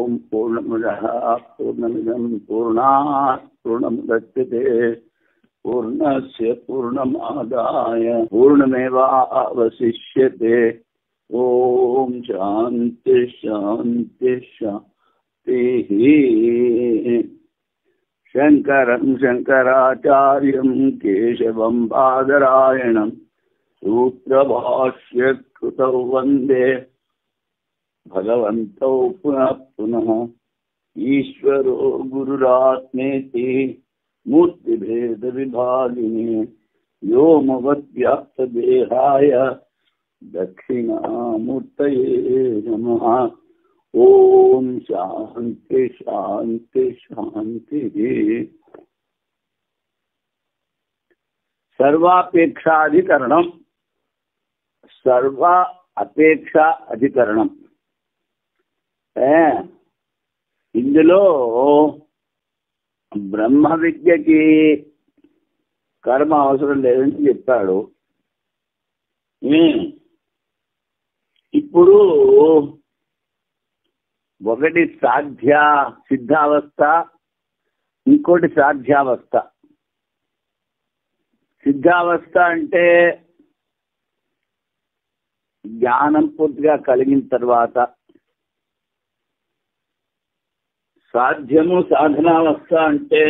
ఓం పూర్ణముదః పూర్ణమిదం పూర్ణాత్ పూర్ణముదచ్యతే పూర్ణస్య పూర్ణమాదాయ పూర్ణమేవావశిష్యతే. ఓం శాంతి శాంతి శాంతి. శంకరం శంకరాచార్యం కేశవం బాదరాయణం సూత్రభాష్యకృతౌ వందే భగవంతౌ పునః పునః. ఈశ్వరో గురురాత్మేతి మూర్తిభేద విభాగినే వ్యోమవద్వ్యాప్తదేహాయ దక్షిణామూర్తయే నమః. ఓం శాంతి శాంతి శాంతి. సర్వాపేక్షాధికరణం. సర్వ అపేక్ష అధికరణం. ఇందులో బ్రహ్మ విద్యకి కర్మ అవసరం లేదని చెప్పాడు. ఇప్పుడు ఒకటి సిద్ధావస్థ, ఇంకోటి సాధ్యావస్థ. సిద్ధావస్థ అంటే జ్ఞానం పూర్తిగా కలిగిన తర్వాత, సాధ్యము సాధనావస్థ అంటే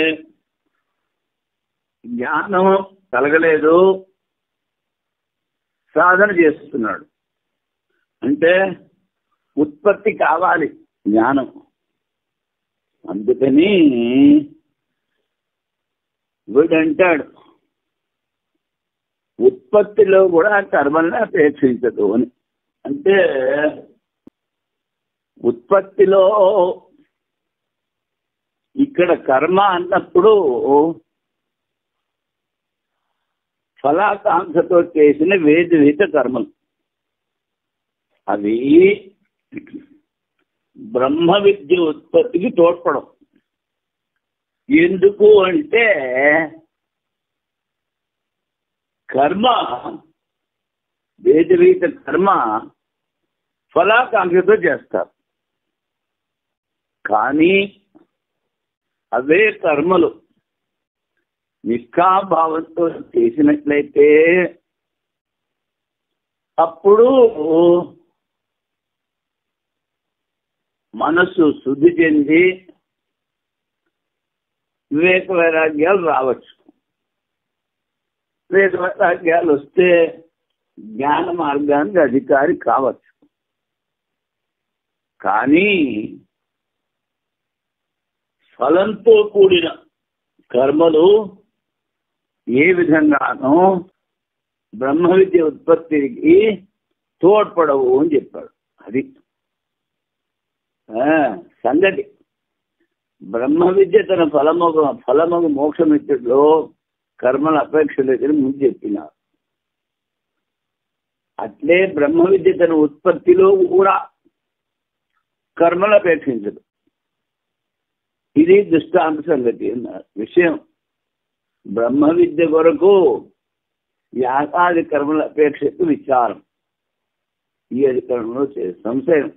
జ్ఞానం కలగలేదు, సాధన చేస్తున్నాడు. అంటే ఉత్పత్తి కావాలి జ్ఞానం. అందుకని వీడంటాడు ఉత్పత్తిలో కూడా కర్మల్ని అపేక్షించదు అని. అంటే ఉత్పత్తిలో ఇక్కడ కర్మ అన్నప్పుడు ఫలాకాంక్షతో చేసిన వేదివిహిత కర్మలు అవి బ్రహ్మ విద్య ఉత్పత్తికి తోడ్పడం. ఎందుకు అంటే కర్మ, వేదివిహిత కర్మ ఫలాకాంక్షతో చేస్తారు. కానీ అవే కర్మలు నిష్కాభావంతో చేసినట్లయితే అప్పుడు మనస్సు శుద్ధి చెంది వివేక వైరాగ్యాలు రావచ్చు. వివేక వైరాగ్యాలు వస్తే జ్ఞాన మార్గానికి అధికారి కావచ్చు. కానీ ఫలంతో కూడిన కర్మలు ఏ విధంగానూ బ్రహ్మ విద్య ఉత్పత్తికి తోడ్పడవు అని చెప్పాడు. అది సంగతి. బ్రహ్మ విద్య తన ఫలమగు మోక్షమిత్తులో కర్మల అపేక్ష లేదని ముందు చెప్పినారు. అట్లే బ్రహ్మ విద్య తన ఉత్పత్తిలో కూడా కర్మలు అపేక్షించదు. ఇది దృష్టాంత సంగతి అన్నారు విషయం. బ్రహ్మ విద్య కొరకు యాగాది కర్మల అపేక్షకు విచారం. ఈ అధికరణలో సంశయం.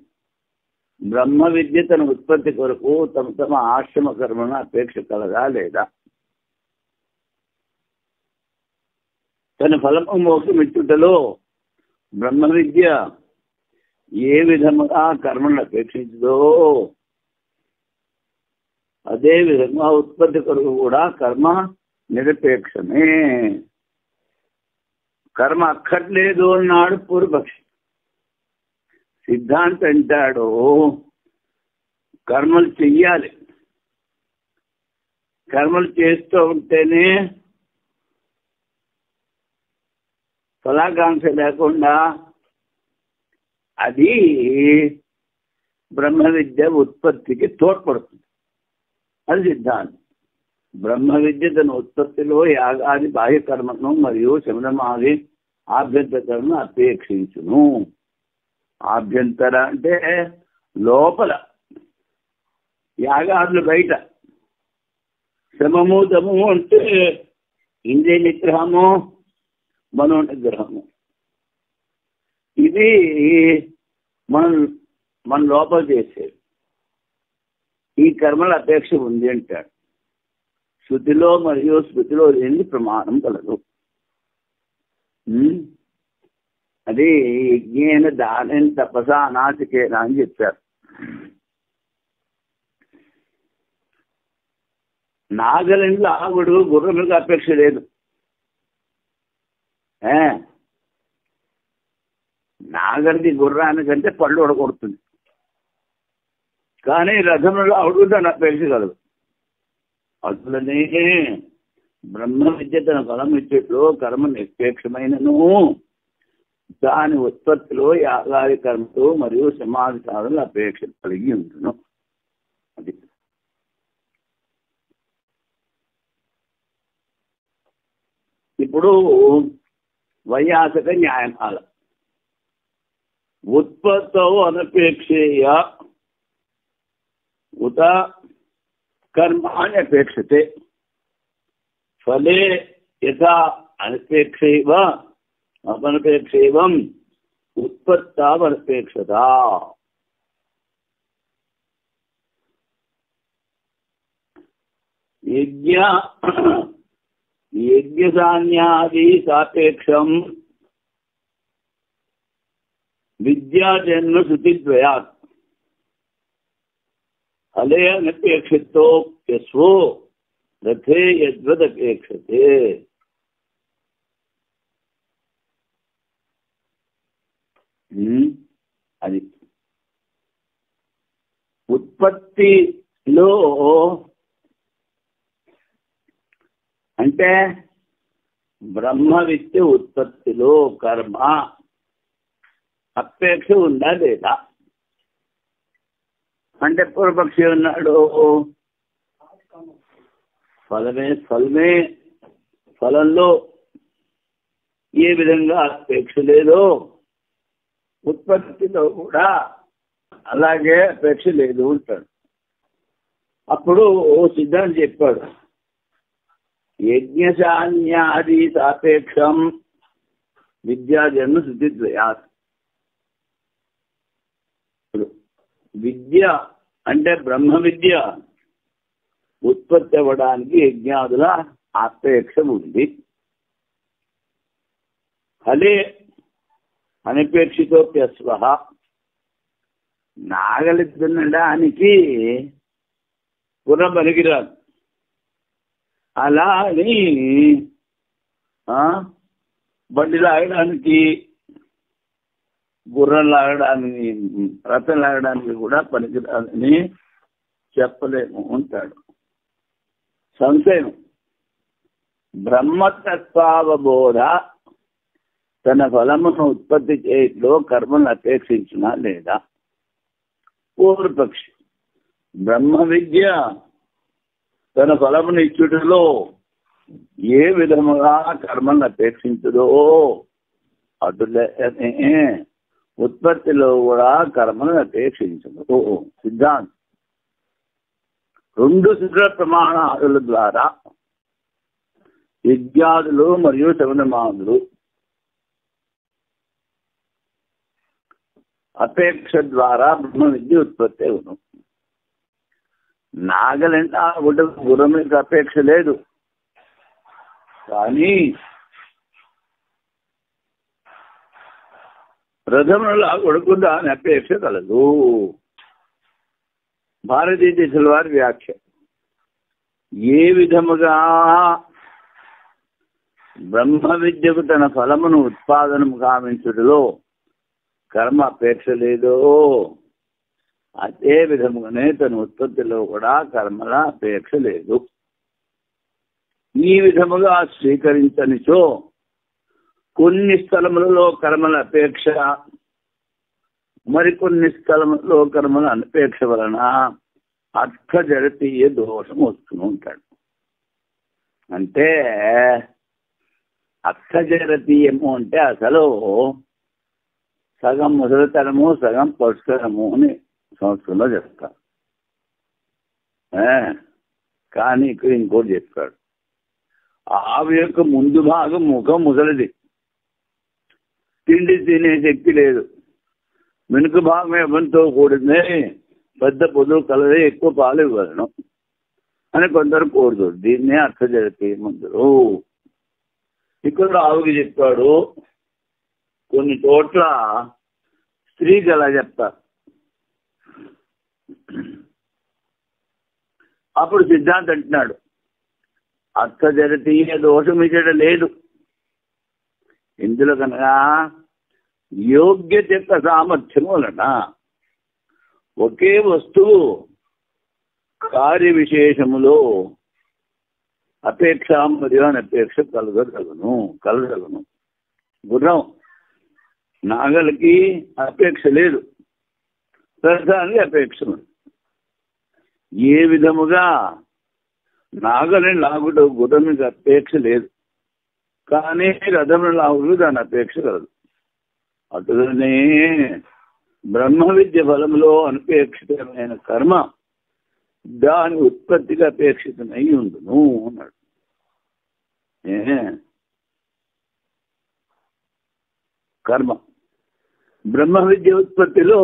బ్రహ్మ విద్య తన ఉత్పత్తి కొరకు తమ తమ ఆశ్రమ కర్మల అపేక్ష కలదా లేదా? తన ఫలము మోక్షమిచ్చుటలో బ్రహ్మ విద్య ఏ విధముగా కర్మలను అపేక్షించదో అదే విధంగా ఉత్పత్తి కొరకు కూడా కర్మ నిరపేక్షమే. కర్మ అక్కర్లేదు అన్నాడు పూర్వపక్షి. సిద్ధాంతం అంటాడు కర్మలు చెయ్యాలి. కర్మలు చేస్తూ ఉంటేనే ఫలాకాంక్ష లేకుండా అది బ్రహ్మ విద్య ఉత్పత్తికి తోడ్పడుతుంది. అది సిద్ధాంతం. బ్రహ్మ విద్య తన ఉత్పత్తిలో యాగాది బాహ్య కర్మను మరియు శమనమాది ఆభ్యంతర కర్మ అపేక్షించును. ఆభ్యంతర అంటే లోపల, యాగాదులు బయట. శమము దమము అంటే ఇంద్రియ నిగ్రహము, మనో నిగ్రహము. ఇది మన లోపల చేసేది. కర్మల అపేక్ష ఉంది అంటాడు. శృతిలో మరియు స్మృతిలో లేని ప్రమాణం కలదు. అది యజ్ఞేన దానేన తపసా అనాసికేన అని చెప్పారు. నాగలింట్లో ఆవిడు గుర్రములకు అపేక్ష లేదు. నాగలికి గుర్రానికంటే పళ్ళు ఉడకొడుతుంది, కానీ రథంలో ఆవిడు దాని అపేక్ష కలదు. అట్లనే బ్రహ్మ విద్య తన ఫలం ఇచ్చేట్లో కర్మ నిష్పేక్షమైనను దాని ఉత్పత్తిలో యాగాది కర్మలు మరియు సమాధి సాధనలు అపేక్ష కలిగి ఉంటును. అది ఇప్పుడు వైయాసక న్యాయమాల. ఉత్పత్తో అనపేక్షేయ ఉత కర్మాణి అపేక్షతే ఫలే యథా అనపేక్షైవ అనపేక్షైవం ఉత్పత్తావనపేక్షత. యజ్ఞసాన్యాది సాపేక్షం విద్యాజన్మ శృతిద్వయాత్ ఫలే అనపేక్షితో యస్వో రథే యద్వదపేక్షతే. అది ఉత్పత్తిలో అంటే బ్రహ్మ విద్య ఉత్పత్తిలో కర్మ అపేక్ష ఉందా లేదా అంటే పూర్వపక్షి ఉన్నాడు. ఫలంలో ఏ విధంగా అపేక్ష లేదో ఉత్పత్తిలో కూడా అలాగే అపేక్ష లేదు ఉంటాడు. అప్పుడు సిద్ధాంతం చెప్పాడు, యజ్ఞసాన్యాది సాపేక్షం విద్యాజన్మ శృతిద్వయాత్. విద్య అంటే బ్రహ్మ విద్య ఉత్పత్తి అవ్వడానికి యజ్ఞాదుల అపేక్ష ఉంది. ఫలే అనపేక్షితోప్యస్వ నాగలి దున్నడానికి గుర్రం పనికిరాదు. అలా అని బండి లాగడానికి గుర్రం లాగడానికి రథం లాగడానికి కూడా పనికిరాదని చెప్పలేము ఉంటాడు. సంశయం. బ్రహ్మతత్వావబోధ తన ఫలమును ఉత్పత్తి చేయట్లో కర్మను అపేక్షించినా లేదా. పూర్వపక్షి బ్రహ్మ విద్య తన ఫలమును ఇచ్చుటలో ఏ విధముగా కర్మను అపేక్షించదో అటులనే ఉత్పత్తిలో కూడా కర్మను అపేక్షించదు. సిద్ధాంతం రెండు శుద్ధ ప్రమాణాదుల ద్వారా యజ్ఞాదులు మరియు శవనమాదులు అపేక్ష ద్వారా బ్రహ్మ విద్య ఉత్పత్తి అవును. నాగలంటే గుర్రమునికి అపేక్ష లేదు, కానీ రథములా కొడుకుందా అని అపేక్ష కలదు. భారతీయ దేశం వారి వ్యాఖ్య. ఏ విధముగా బ్రహ్మ విద్యకు తన ఫలమును ఉత్పాదనము కావించుటలో కర్మ అపేక్ష లేదో అదే విధముగానే తన ఉత్పత్తిలో కూడా కర్మల అపేక్ష లేదు. ఈ విధముగా స్వీకరించనిచో కొన్ని స్థలములలో కర్మల అపేక్ష, మరికొన్ని స్థలములలో కర్మల అనపేక్ష వలన అర్థజడతీయ దోషం వస్తూ ఉంటాడు. అంటే అర్థజడతీయము అంటే అసలు సగం ముసలితనము సగం పరుషతనము అని సంస్కృతంలో చెప్తారు. కానీ ఇక్కడ ఇంకోటి చెప్తాడు, ఆవు యొక్క ముందు భాగం ముఖం ముసలిది, తిండి తినే శక్తి లేదు, వెనుక భాగం ఎవరితో కూడింది పెద్ద పొదువు కలదే ఎక్కువ పాలు ఇవ్వలను అని కొందరు కోరుదు. దీన్నే అర్థజరతి మందులు. ఇక్కడ ఆవుకి చెప్పాడు. కొన్ని చోట్ల స్త్రీకి అలా చెప్తారు. అప్పుడు సిద్ధాంతం అంటున్నాడు, అర్థజరతీయ దోషం ఇక్కడ లేదు. ఇందులో కనుక యోగ్యత యొక్క సామర్థ్యం వలన ఒకే వస్తువు కార్య విశేషములో అపేక్ష మరియు అనపేక్ష కలగలను. గుర్రం నాగలికి అపేక్ష లేదు, రథానికి అపేక్ష ఉంది. ఏ విధముగా నాగలిని లాగుట గుర్రానికి అపేక్ష లేదు, కానీ రథమును లాగుడు దాని అపేక్ష కలదు. అటునే బ్రహ్మ విద్య ఫలంలో అనపేక్షితమైన కర్మ దాని ఉత్పత్తికి అపేక్షితమై ఉండును అన్నాడు. కర్మ బ్రహ్మ విద్య ఉత్పత్తిలో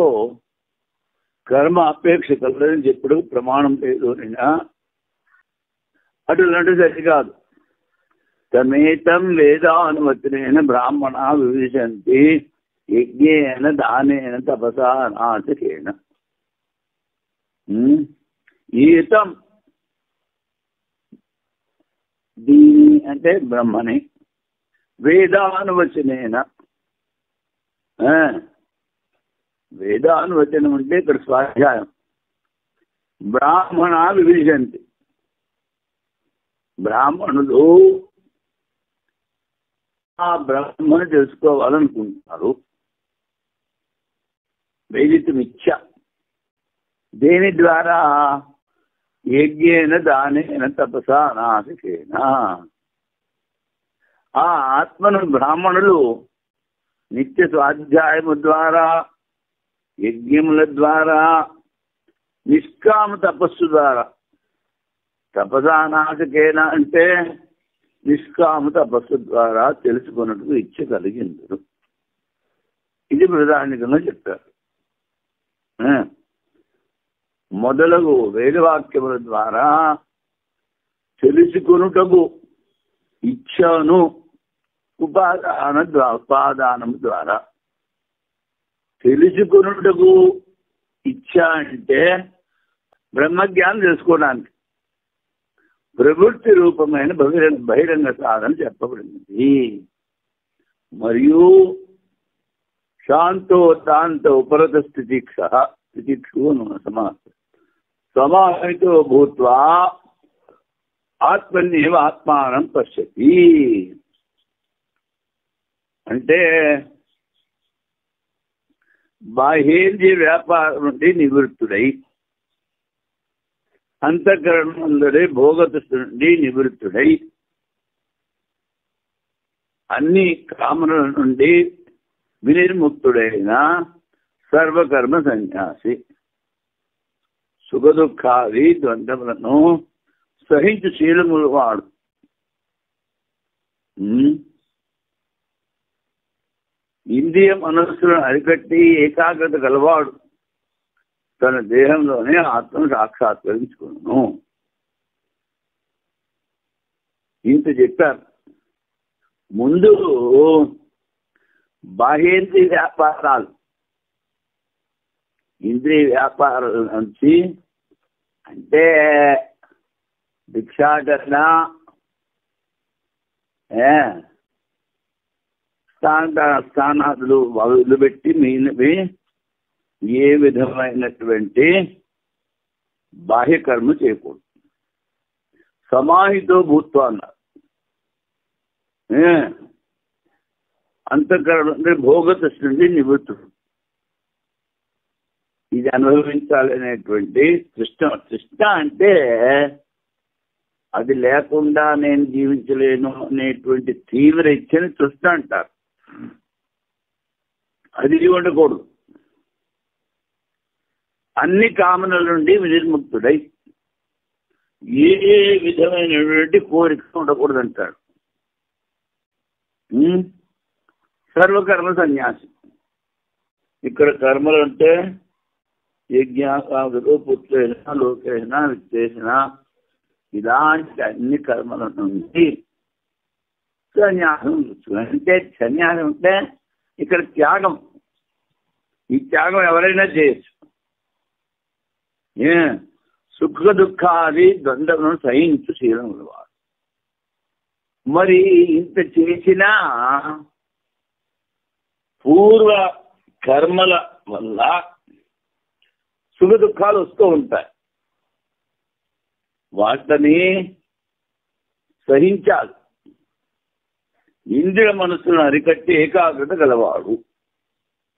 కర్మ అపేక్ష కలదని చెప్పుడు ప్రమాణం లేదు. అటులంటే సరికాదు. తమేతం వేదానుమతినేన బ్రాహ్మణ వివిశంతి యజ్ఞేన దానేన తపసా నాశకేన. ఈతం దీని అంటే బ్రహ్మని, వేదానువచనేన, వేదానువచనం అంటే ఇక్కడ స్వాధ్యాయం. బ్రాహ్మణ వివిశంతి, బ్రాహ్మణులు ఆ బ్రహ్మను తెలుసుకోవాలనుకుంటారు. వేదితమిచ్చ దేని ద్వారా? యజ్ఞేన దానేన తపసా నాశకేన. ఆ ఆత్మను బ్రాహ్మణులు నిత్య స్వాధ్యాయము ద్వారా, యజ్ఞముల ద్వారా, నిష్కామ తపస్సు ద్వారా, తపసా నాశకేన అంటే నిష్కామ తపస్సు ద్వారా తెలుసుకున్నట్టు ఇచ్చ కలిగింది. ఇది ప్రధానికంగా చెప్తారు. మొదలగు వేదవాక్యముల ద్వారా తెలుసుకొనుటకు ఇచ్చను ఉపాదానము ద్వారా. తెలుసుకొనుటకు ఇచ్చ అంటే బ్రహ్మజ్ఞానం తెలుసుకోవడానికి ప్రవృత్తి రూపమైన బహిరంగ సాధన చెప్పబడింది. మరియు శాంతో తాంతో ఉపరత స్థితిక్షు సమాహితో భూత్వా ఆత్మన్యేవ ఆత్మానం పశ్యతి. అంటే బాహ్యేంద్రియ వ్యాపారం నుండి నివృత్తుడై, అంతఃకరణందరి భోగతృష్టి నుండి నివృత్తుడై, అన్ని కామనల నుండి వినిర్ముక్తుడైన సర్వకర్మ సన్యాసి, సుఖదుఖాది ద్వంద్వములను సహించు శీలములు వాడు. ఇంద్రియ మనస్సులను అరికట్టి ఏకాగ్రత గలవాడు తన దేహంలోనే ఆత్మను సాక్షాత్కరించుకును. ఇంత చెప్పారు. ముందు బాహ్యేంద్రియ వ్యాపారాలు, ఇంద్రియ వ్యాపారాల నుంచి అంటే భిక్షాటన, స్థానాదులు వదిలిపెట్టి మీనవి ఏ విధమైనటువంటి బాహ్యకర్మ చేయకూడదు. సమాహితో భూత్వా అన్నారు. అంతఃకరణ భోగతృష్టి నుండి నివృత్తుడు. ఇది అనుభవించాలనేటువంటి తృష్ణ అంటే అది లేకుండా నేను జీవించలేను అనేటువంటి తీవ్ర ఇచ్చని తృష్ణ అంటారు. అది ఉండకూడదు. అన్ని కామనల నుండి వినిర్ముక్తుడై ఏ విధమైనటువంటి కోరిక ఉండకూడదు అంటాడు. సర్వకర్మ సన్యాసి. ఇక్కడ కర్మలు అంటే యజ్ఞాకాదులు పుత్రేణ లోకేణ విత్తేషణ ఇలాంటి అన్ని కర్మల నుండి సన్యాసం అంటే సన్యాసం అంటే ఇక్కడ త్యాగం. ఈ త్యాగం ఎవరైనా చేయొచ్చు. సుఖ దుఃఖాది ద్వంద్వములను సహించు శీలం ఉన్నవాడు. మరి ఇంత చేసినా పూర్వ కర్మల వల్ల సుఖ దుఃఖాలు వస్తూ ఉంటాయి. వాటిని సహించాలి. ఇంద్రియ మనస్సును అరికట్టి ఏకాగ్రత గలవాడు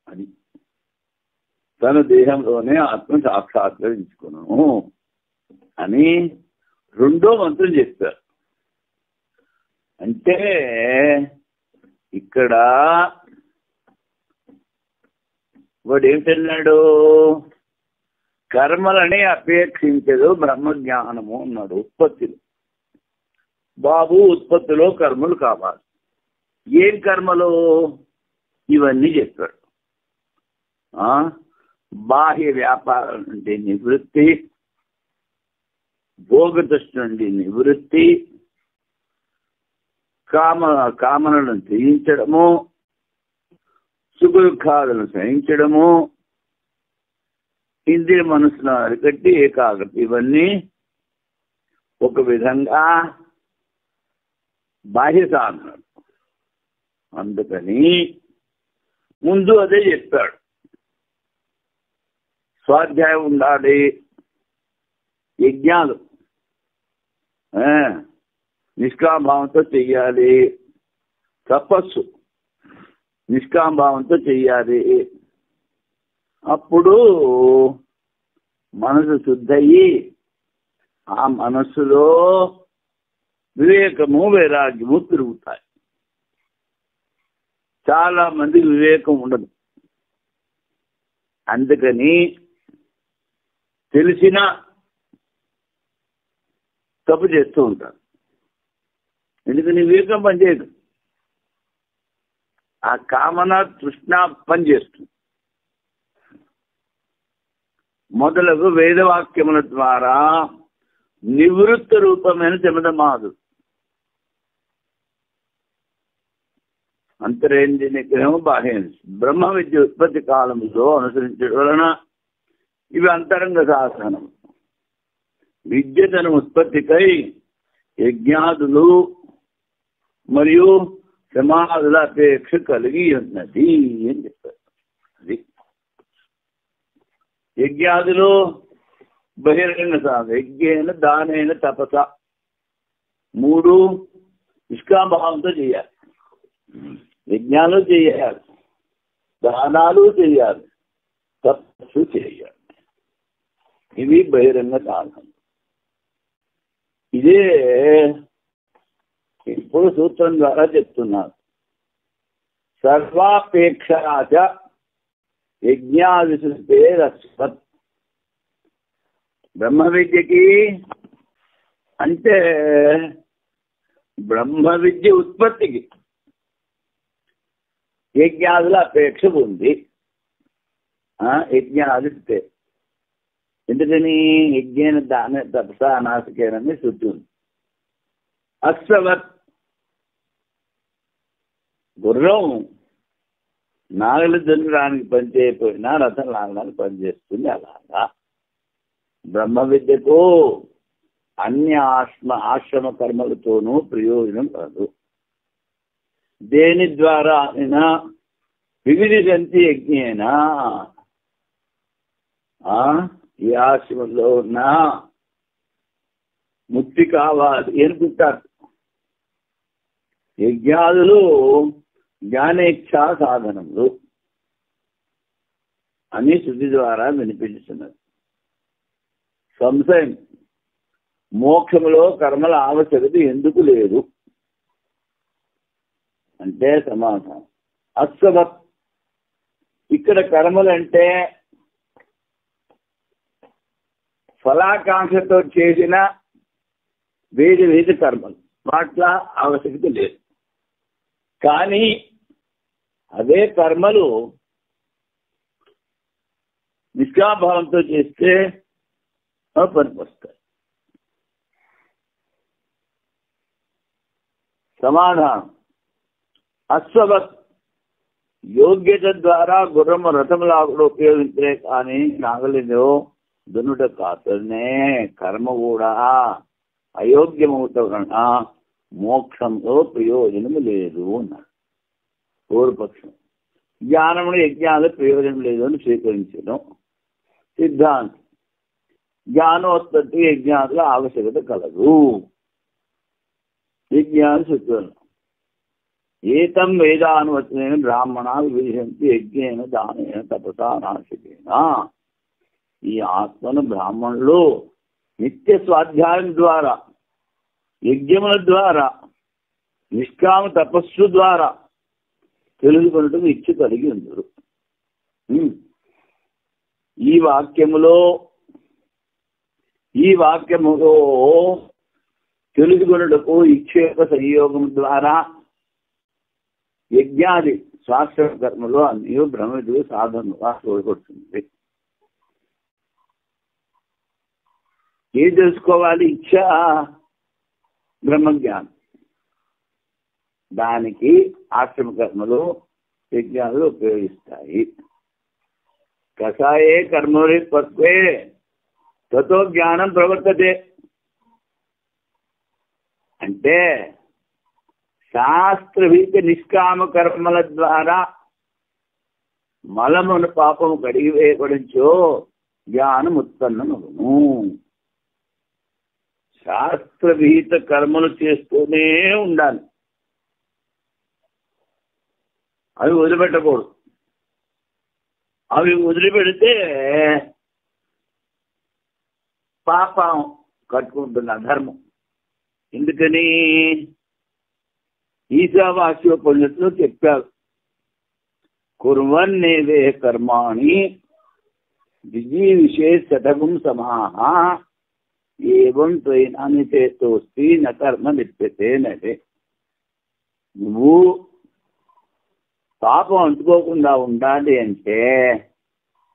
అని తన దేహంలోనే ఆత్మ సాక్షాత్కరించుకున్నాను అని రెండో మంత్రం చెప్పారు. అంటే ఇక్కడ వాడు ఏమిటన్నాడు? కర్మలని అపేక్షించదు బ్రహ్మజ్ఞానము అన్నాడు. ఉత్పత్తిలో బాబు ఉత్పత్తిలో కర్మలు కావాలి. ఏం కర్మలు? ఇవన్నీ చెప్పాడు. బాహ్య వ్యాపారం నుండి నివృత్తి, భోగదృష్టి నుండి నివృత్తి, కామనలను త్యజించడము, సుఖ దుఃఖాలను సహించడము, ఇంద్రియ మనసును అరికట్టి ఏకాగ్రత, ఇవన్నీ ఒక విధంగా బాహ్య సాధనలు. అందుకని ముందు అదే చెప్పాడు. స్వాధ్యాయం ఉండాలి, యజ్ఞాలు నిష్కామభావంతో చెయ్యాలి, తపస్సు నిష్కామభావంతో చెయ్యాలి. అప్పుడు మనసు శుద్ధయి ఆ మనస్సులో వివేకము వైరాగ్యము తిరుగుతాయి. చాలా మందికి వివేకం ఉండదు. అందుకని తెలిసిన తప్పు చేస్తూ ఉంటారు. ఎందుకని వివేకం పనిచేయదు. ఆ కామన తృష్ణ పనిచేస్తుంది. మొదలగు వేదవాక్యముల ద్వారా నివృత్త రూపమైన శమదమాదు అంతరేంద్రియ నిగ్రహం బాహ్యేంద్రియ బ్రహ్మ విద్య ఉత్పత్తి కాలంలో అనుసరించడం వలన ఇవి అంతరంగ సాధనం. విద్య తన ఉత్పత్తికై యజ్ఞాదులు మరియు సమాధుల అపేక్ష కలిగి ఉన్నది అని చెప్పారు. అది యజ్ఞాదులు బహిరంగ సాధన. యజ్ఞేన దానైన తపస మూడు నిష్కామభావంతో చేయాలి. యజ్ఞాలు చేయాలి, దానాలు చేయాలి, తపస్సు చేయాలి. ఇవి బహిరంగ సాధన. ఇదే ఇప్పుడు సూత్రం ద్వారా చెప్తున్నారు. సర్వాపేక్షాచ యజ్ఞాదిశుద్ధే రస్వత్. బ్రహ్మ విద్యకి అంటే బ్రహ్మ విద్య ఉత్పత్తికి యజ్ఞాదుల అపేక్ష ఉంది. యజ్ఞాదిస్తే ఎందుకని యజ్ఞేన దాన తపస అనాసికేనని శుద్ధి ఉంది. అశ్వవత్ గుర్రం నాగలి దున్నడానికి పనిచేయకపోయినా రథం లాగడానికి పనిచేస్తుంది. అలాగా బ్రహ్మ విద్యకు అన్ని ఆశ్రమ కర్మలతోనూ ప్రయోజనం కాదు. దేని ద్వారా అయినా వివిధ గంతి యజ్ఞేనా ఈ ఆశ్రమంలో ఉన్న ముక్తి కావాలి అనుకుంటారు. యజ్ఞాదులు జ్ఞానేచ్ఛా సాధనములు అని శుద్ధి ద్వారా వినిపించుతున్నారు. సంశయం, మోక్షములో కర్మల ఆవశ్యకత ఎందుకు లేదు అంటే సమాధానం అస్వత్. ఇక్కడ కర్మలంటే ఫలాకాంక్షతో చేసిన వేద కర్మలు, వాట్ల ఆవశ్యకత లేదు. కానీ అదే కర్మలు నిష్కామభావంతో చేస్తే పనికొస్తాయి. సమాధానం, అశ్వవత్ యోగ్యత ద్వారా గుర్రము రథములా కూడా ఉపయోగించలే కానీ నాగలిలో దున్నుట కాతనే కర్మ కూడా అయోగ్యమవుతాం వలన మోక్షంలో ప్రయోజనం లేదు అన్నాడు పూర్వపక్షం. జ్ఞానమును యజ్ఞాలు ప్రయోజనం లేదు అని స్వీకరించడం సిద్ధాంతం. జ్ఞానోత్పత్తి యజ్ఞాతుల ఆవశ్యకత కలదు. యజ్ఞాలు సూత్రం ఏతం వేదానువచన బ్రాహ్మణ విభజంతి యజ్ఞేన దానేన తపసా నాశకేన. ఈ ఆత్మను బ్రాహ్మణులు నిత్య స్వాధ్యాయం ద్వారా, యజ్ఞముల ద్వారా, నిష్కామ తపస్సు ద్వారా తెలుసుకున్నట్టు ఇచ్చి కలిగి ఉండరు. ఈ వాక్యములో తెలుసుకున్నటకు ఇచ్చే యొక్క సంయోగం ద్వారా యజ్ఞాది శాస్త్ర కర్మలో అన్నీ బ్రహ్మవిధులు సాధనగా తోడ్పడుతుంది. ఏం తెలుసుకోవాలి? ఇచ్చా బ్రహ్మజ్ఞానం. దానికి ఆశ్రమ కర్మలు యజ్ఞాలు ఉపయోగిస్తాయి. కషాయే కర్మరి పక్వే తతో జ్ఞానం ప్రవర్తతే అంటే శాస్త్రవిహిత నిష్కామ కర్మల ద్వారా మలమును పాపము కడిగివేయబడించో జ్ఞానం ఉత్పన్నమగును. శాస్త్రవిహిత కర్మలు చేస్తూనే ఉండాలి, అవి వదిలిపెట్టకూడదు. అవి వదిలిపెడితే పాపం కట్టుకుంటుంది అధర్మం. ఎందుకని? ఈశావాస్యోపనిషత్తులో చెప్పారు, కుర్వన్నేవే కర్మాణి విజీవిషే శతకం సమాహ ఏవం త్వయినాని చేస్తోస్తి న కర్మ లిప్యతే నదే. నువ్వు పాపం అంటుకోకుండా ఉండాలి అంటే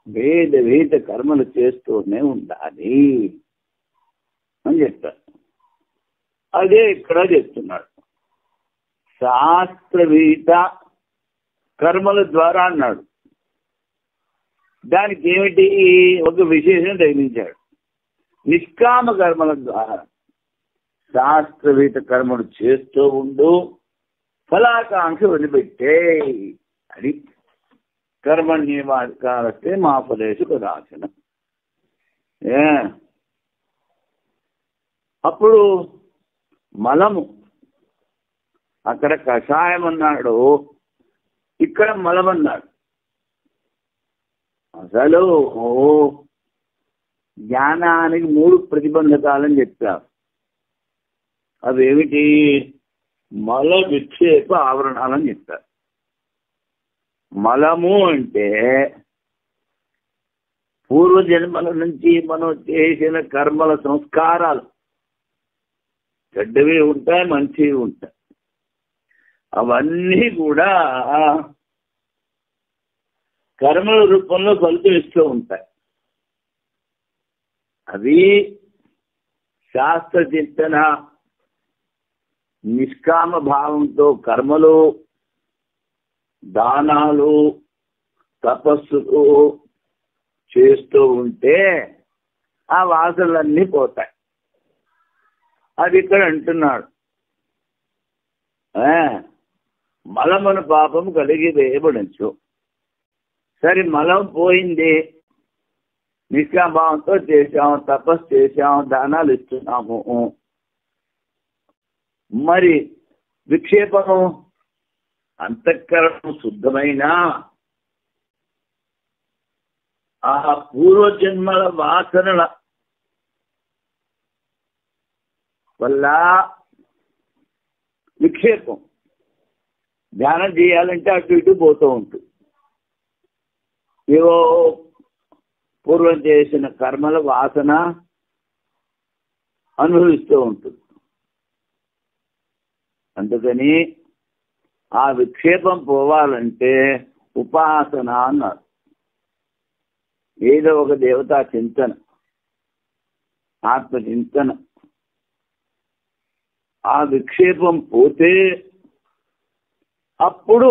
వేద కర్మలు చేస్తూనే ఉండాలి అని చెప్తారు. అదే ఇక్కడ చెప్తున్నాడు. శాస్త్రవిహిత కర్మల ద్వారా అన్నాడు. దానికి ఏమిటి ఒక విశేషం తగిలించాడు. నిష్కామ కర్మల ద్వారా శాస్త్రవిహిత కర్మలు చేస్తూ ఉండు, ఫలాకాంక్ష వదిలిపెట్టే. అది కర్మణ్యేవాధికారస్తే మా ఫలేషు కదాచన. అప్పుడు మలము, అక్కడ కషాయం అన్నాడు, ఇక్కడ మలం అన్నాడు. అసలు జ్ఞానానికి 3 ప్రతిబంధకాలని చెప్పారు. అవేమిటి? మల విక్షేప ఆవరణాలని చెప్పారు. మలము అంటే పూర్వజన్మల నుంచి మనం చేసిన కర్మల సంస్కారాలు, చెడ్డవి ఉంటాయి, మంచివి ఉంటాయి. అవన్నీ కూడా కర్మల రూపంలో ఫలితం ఇస్తూ ఉంటాయి. అవి శాస్త్ర చింతన నిష్కామ భావంతో కర్మలు, దానాలు, తపస్సులు చేస్తూ ఉంటే ఆ వాసనలన్నీ పోతాయి. అది ఇక్కడ అంటున్నాడు. మలమును పాపం కలిగి వేయబడచ్చు. సరే, మలం పోయింది, నిష్కామభావంతో చేశాము, తపస్సు చేశాము, దానాలు ఇస్తున్నాము. మరి విక్షేపము, అంతఃకరణం శుద్ధమైన ఆ పూర్వజన్మల వాసనల వల్ల విక్షేపం, ధ్యానం చేయాలంటే అటు ఇటు పోతూ ఉంటుంది. ఏవో పూర్వం చేసిన కర్మల వాసన అనుభవిస్తూ ఉంటుంది. అందుకని ఆ విక్షేపం పోవాలంటే ఉపాసన అన్నారు. ఏదో ఒక దేవతా చింతన, ఆత్మచింతన. ఆ విక్షేపం పోతే అప్పుడు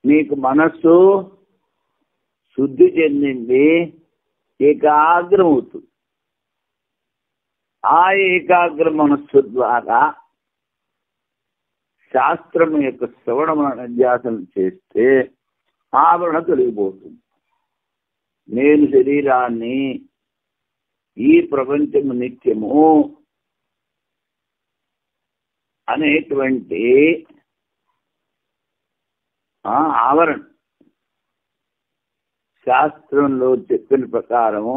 నీకు మనస్సు శుద్ధి చెందింది, ఏకాగ్రం అవుతుంది. ఆ ఏకాగ్ర మనస్సు ద్వారా శాస్త్రం యొక్క శ్రవణ అధ్యాసన చేస్తే ఆవరణ తొలగిపోతుంది. నేను శరీరాన్ని, ఈ ప్రపంచము నిత్యము అనేటువంటి ఆవరణ శాస్త్రంలో చెప్పిన ప్రకారము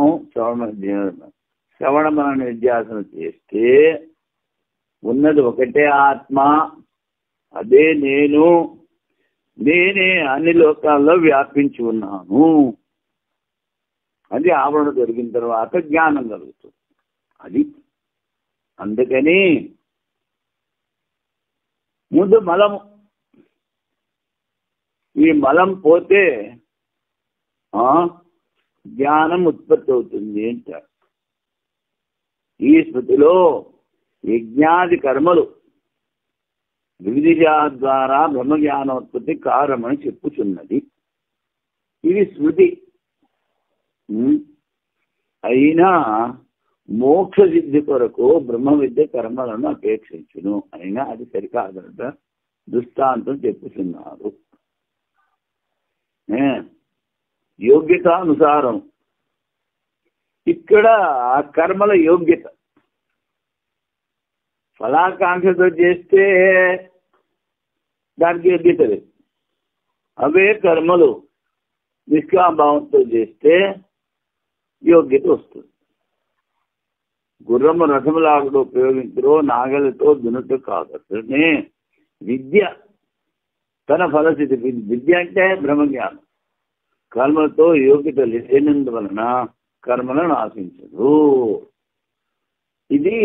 శ్రవణ మన నిధ్యాసన చేస్తే ఉన్నది ఒకటే ఆత్మ, అదే నేను, నేనే అన్ని లోకాల్లో వ్యాపించి ఉన్నాను. అది ఆవరణ దొరికిన తర్వాత జ్ఞానం కలుగుతుంది. అది అందుకని ముందు మలము, ఈ మలం పోతే జ్ఞానం ఉత్పత్తి అవుతుంది అంటారు. ఈ స్మృతిలో యజ్ఞాది కర్మలు వివిధ ద్వారా బ్రహ్మజ్ఞానోత్పత్తి కారమని చెప్పుచున్నది. ఇది స్మృతి. అయినా మోక్ష సిద్ధి కొరకు బ్రహ్మ విద్య కర్మలను అపేక్షించును. అయినా అది సరికాదంట, దృష్టాంతం చెప్పుతున్నారు. యోగ్యతానుసారం ఇక్కడ కర్మల యోగ్యత. ఫలాకాంక్షతో చేస్తే దానికి యోగ్యత లేదు. అవే కర్మలు నిష్కామభావంతో చేస్తే యోగ్యత వస్తుంది. గుర్రము రథములాగుడు ఉపయోగించరో నాగలతో దునుట కాదు. అసలనే విద్య తన ఫలసిద్ధి. విద్య అంటే బ్రహ్మజ్ఞానం. కర్మలతో యోగ్యత లేనందువలన కర్మలను ఆశించదు. ఇది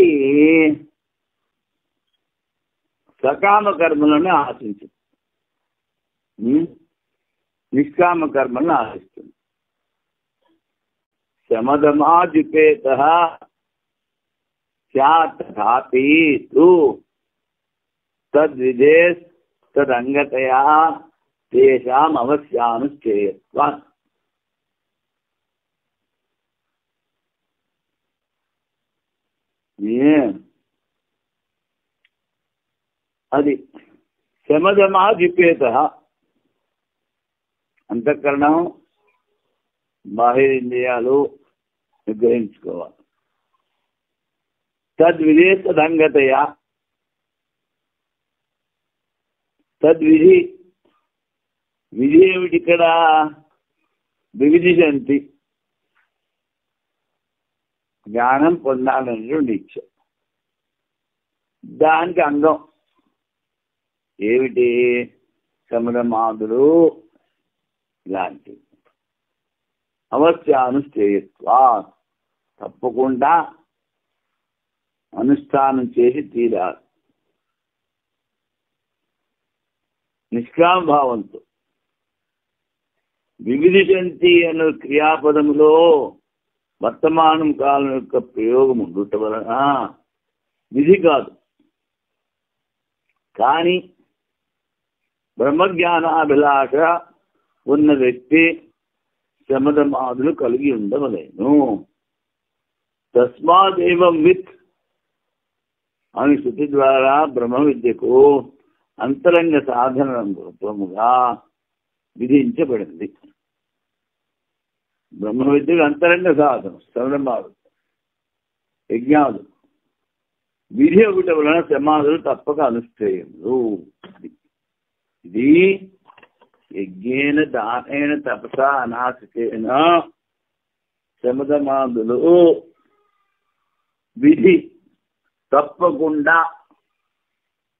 సకామ కర్మలను ఆశించదు, నిష్కామ కర్మలను ఆశిస్తుంది. శమదమాజిపేత తథాపి తద్విదేశ్ తదంగతయా తేషాం అవశ్యానుష్ఠేయత్వాత్. అది శమదమాజిపేత, అంతఃకరణం బాహ్యేంద్రియాలు నిగ్రహించుకోవాలి. తద్విదేశ తదంగతయా, తద్విధి, విధి ఏమిటి ఇక్కడ? వివిధిశంతి, జ్ఞానం పొందాలనేటువంటి ఇచ్చ. దానికి అంగం ఏమిటి? శమదమాదులు ఇలాంటివి. అవశ్యానుష్ఠేయత్వా, తప్పకుండా అనుష్ఠానం చేసి తీరాలి. నిష్కామ భావంతో. వివిధిశంతి అన్న క్రియాపదములో వర్తమానం కాలం యొక్క ప్రయోగం ఉండటం వలన విధి కాదు. కానీ బ్రహ్మజ్ఞానాభిలాష ఉన్న వ్యక్తి శమదమాదులు కలిగి ఉండవలేను. తస్మాదేవం విత్ అని శృతి ద్వారా బ్రహ్మ విద్యకు అంతరంగ సాధన రూపముగా విధించబడింది. బ్రహ్మ విద్యకు అంతరంగ సాధన శమదమాదు యజ్ఞాలు. విధి ఒకటి వలన సమాధులు తప్పక అనుష్ఠేయములు. ఇది యజ్ఞేన దానేన తపస అనాసికేన శమదమాదులు విధి తప్పకుండా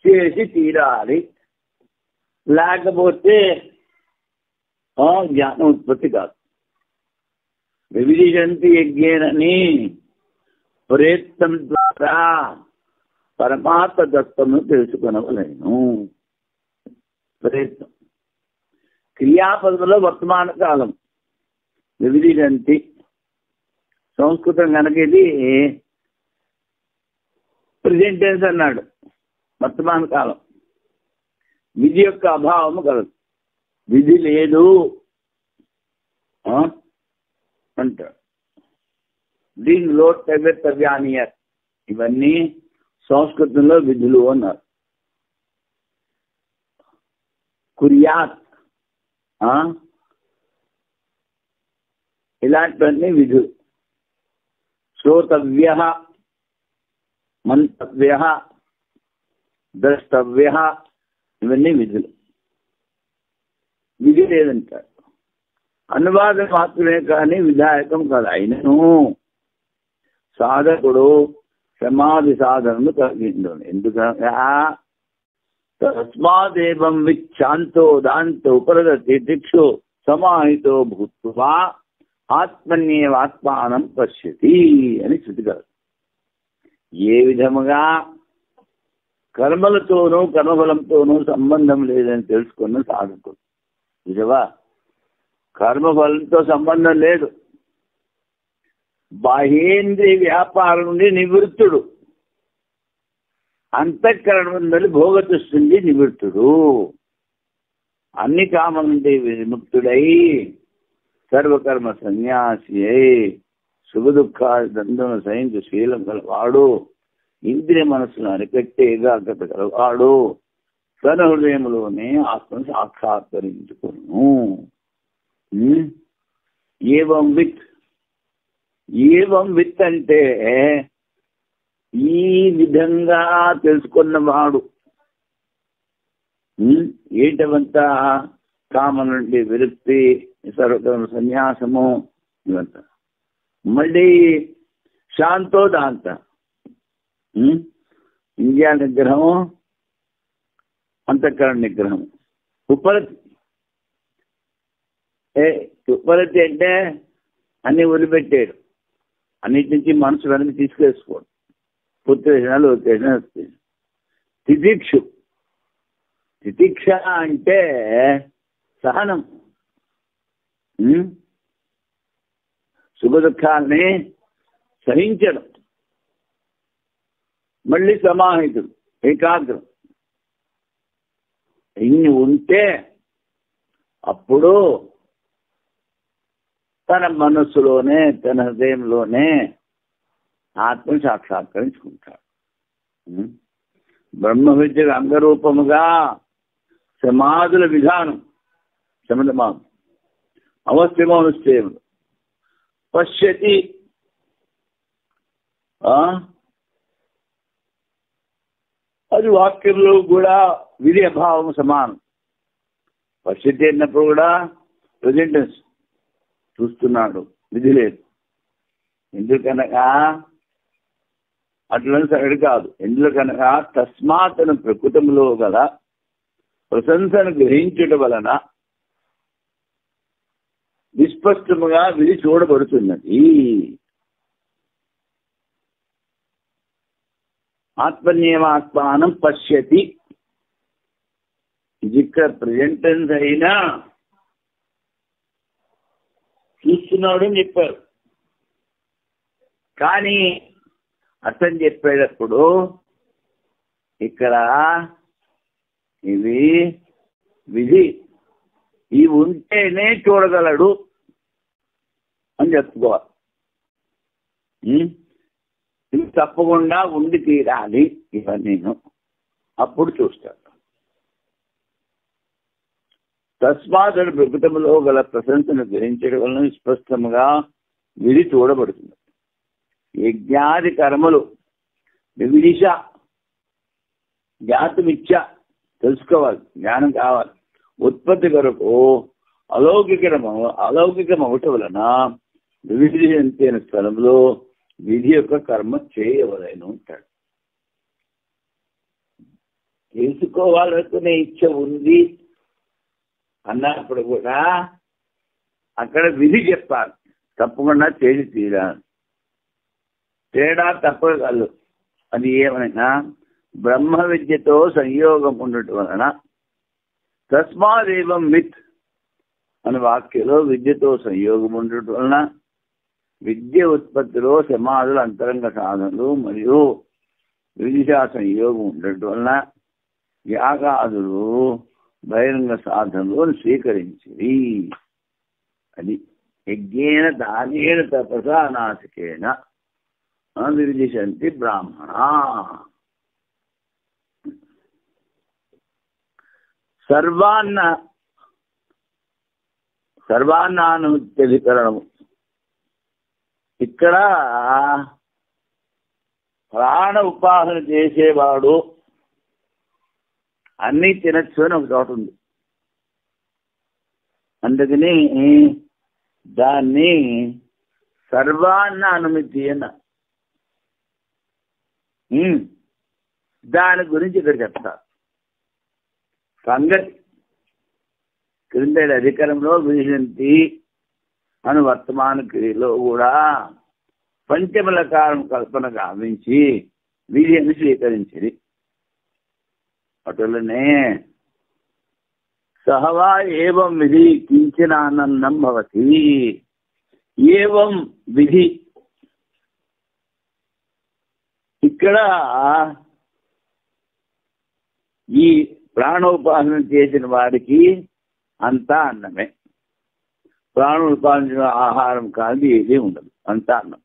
చేసి తీరాలి. లేకపోతే జ్ఞానం ఉత్పత్తి కాదు. వివిధిశంతి యజ్ఞేనని ప్రయత్నం ద్వారా పరమాత్మ తత్వము తెలుసుకొనవలేను. ప్రయత్నం క్రియాపదంలో వర్తమాన కాలం వివిధించి సంస్కృతం కనుక ఇది ప్రెజెంట్ టెన్స్ అన్నాడు. వర్తమాన కాలం విధి యొక్క అభావము కలదు. విధి లేదు అంటాడు. దీనిలో తవ్యతవ్యానియర్ ఇవన్నీ సంస్కృతంలో విధులు అన్నారు. కుర్యాత్ ఇలాంటివన్నీ విధులు. శ్రోతవ్య, మంతవ్య, ద్రష్టవ్య ఇవన్నీ విధులు. విధి లేదంటారు. అనువాదం మాత్రమే కానీ విధాయకం కాదు. అయినను సాధకుడు సమాధి సాధనను కలిగిండు. ఎందుకనగా తస్మాదేవం విచ్ఛాంతో దాంతో ఉపరదతి దిక్షు సమాహితో భూత్వా ఆత్మన్యేవాత్మానం పశ్యతి అని శృతి కాదు. ఏ విధముగా కర్మలతోనూ కర్మఫలంతోనూ సంబంధం లేదని తెలుసుకున్న సాధకుడు. నిజమా? కర్మఫలంతో సంబంధం లేదు. బాహ్యేంద్రియ వ్యాపారం నుండి నివృత్తుడు. అంతఃకరణ నుండి భోగతృష్టి నుండి నివృత్తుడు. అన్ని కామల నుండి విముక్తుడై సర్వకర్మ సన్యాసి అయి సుఖ దుఃఖాలు దండును సహించు శీలం గలవాడు. ఇంద్రియ మనస్సును అరికట్టే ఏకాగ్రత గలవాడు. తన హృదయంలోనే ఆత్మను సాక్షాత్కరించుకును. ఏవం విత్. ఏవం విత్ అంటే ఈ విధంగా తెలుసుకున్నవాడు. ఏటవంతా కామ నుండి విరక్తి, సర్వకర్మ సన్యాసము ఇవంతా. మళ్ళీ శాంతో దాంత ఇంద్రియ నిగ్రహము, అంతఃకరణ నిగ్రహం. ఉపరతి ఉపరతి అంటే అన్ని వదిలిపెట్టాడు. అన్నిటి నుంచి మనసు వెనక్కి తీసుకేసుకోవడం. పుత్రేషణాలు వదిలేసిన. తితిక్షు. తితిక్ష అంటే సహనం. సుఖ దుఃఖాన్ని సహించడం. మళ్ళీ సమాహితుడు, ఏకాగ్రం. ఇన్ని ఉంటే అప్పుడు తన మనస్సులోనే తన హృదయంలోనే ఆత్మ సాక్షాత్కరించుకుంటాడు. బ్రహ్మ విద్యకు అంగరూపముగా సమాధుల విధానం శమదమానం అవశ్యమనుష్ఠేములు పశ్యతి. అది వాక్యంలో కూడా విధి అభావం సమానం. పశ్యతి అన్నప్పుడు కూడా ప్రెజెంటెన్స్ చూస్తున్నాడు, విధి లేదు. ఎందుకనగా అట్లని సగడు కాదు. ఎందుకనగా తస్మాతను ప్రకృతంలో గల ప్రశంసను గ్రహించడం వలన విస్పష్టముగా విధి చూడబడుతున్నది. ఆత్మన్యేవాత్మానం పశ్యతి. ఇది ఇక్కడ ప్రెజెంటెన్స్ అయినా చూస్తున్నాడు అని చెప్పారు. కానీ అర్థం చెప్పేటప్పుడు ఇక్కడ ఇవి విధి, ఇవి ఉంటేనే చూడగలడు అని చెప్పుకోవాలి. ఇవి తప్పకుండా ఉండి తీరాలి ఇవన్నీ, అప్పుడు చూస్తాడు. తస్మాత్ ప్రకృతంలో గల ప్రశంసను గ్రహించడం వలన స్పష్టంగా విధి చూడబడుతుంది. యజ్ఞాది కర్మలు వివిధిష జ్ఞాతమిచ్చ తెలుసుకోవాలి, జ్ఞానం కావాలి. ఉత్పత్తి కొరకు అలౌకికమవటం వలన వివిధ స్థలంలో విధి యొక్క కర్మ చేయవలెను ఉంటాడు. తెలుసుకోవాలనుకునే ఇచ్చ ఉంది అన్నప్పుడు కూడా అక్కడ విధి చెప్పాలి, తప్పకుండా చేసి తీరాలి. తేడా తప్పగలదు. అది ఏమైనా బ్రహ్మ విద్యతో సంయోగం ఉండటం వలన తస్మాదేవం విత్ అని వాక్యలో విద్యతో సంయోగం ఉండటం వలన విద్య ఉత్పత్తిలో సమాధుల అంతరంగ సాధనలు మరియు విదిశా సంయోగం ఉండటం వలన యాగాదులు బహిరంగ సాధనలు స్వీకరించింది. అది యజ్ఞేన దానేన తపసా నాసికేన విదిశంతి బ్రాహ్మణ. సర్వాన్నానుత్యధికరణము. ఇక్కడ ప్రాణ ఉపాసన చేసేవాడు అన్నీ తినచ్చు అని ఒక చోట ఉంది. అందుకని దాన్ని సర్వాన్న అనుమతి అన్న. దాని గురించి ఇక్కడ చెప్తారు. సంగతి క్రిందటి అధికారంలో విజయంతి అను వర్తమాన క్రియలో కూడా పంచమల కారం కల్పన గావించి విధిని స్వీకరించింది. అటులనే సహవా ఏవం విధి కించిన ఆనందం భవతి. ఏవం విధి ఇక్కడ ఈ ప్రాణోపాసన చేసిన వాడికి అంతా అన్నమే. ప్రాణోపాసన ఆహారం కాదు ఏదీ ఉండదు, అంతా అన్నం.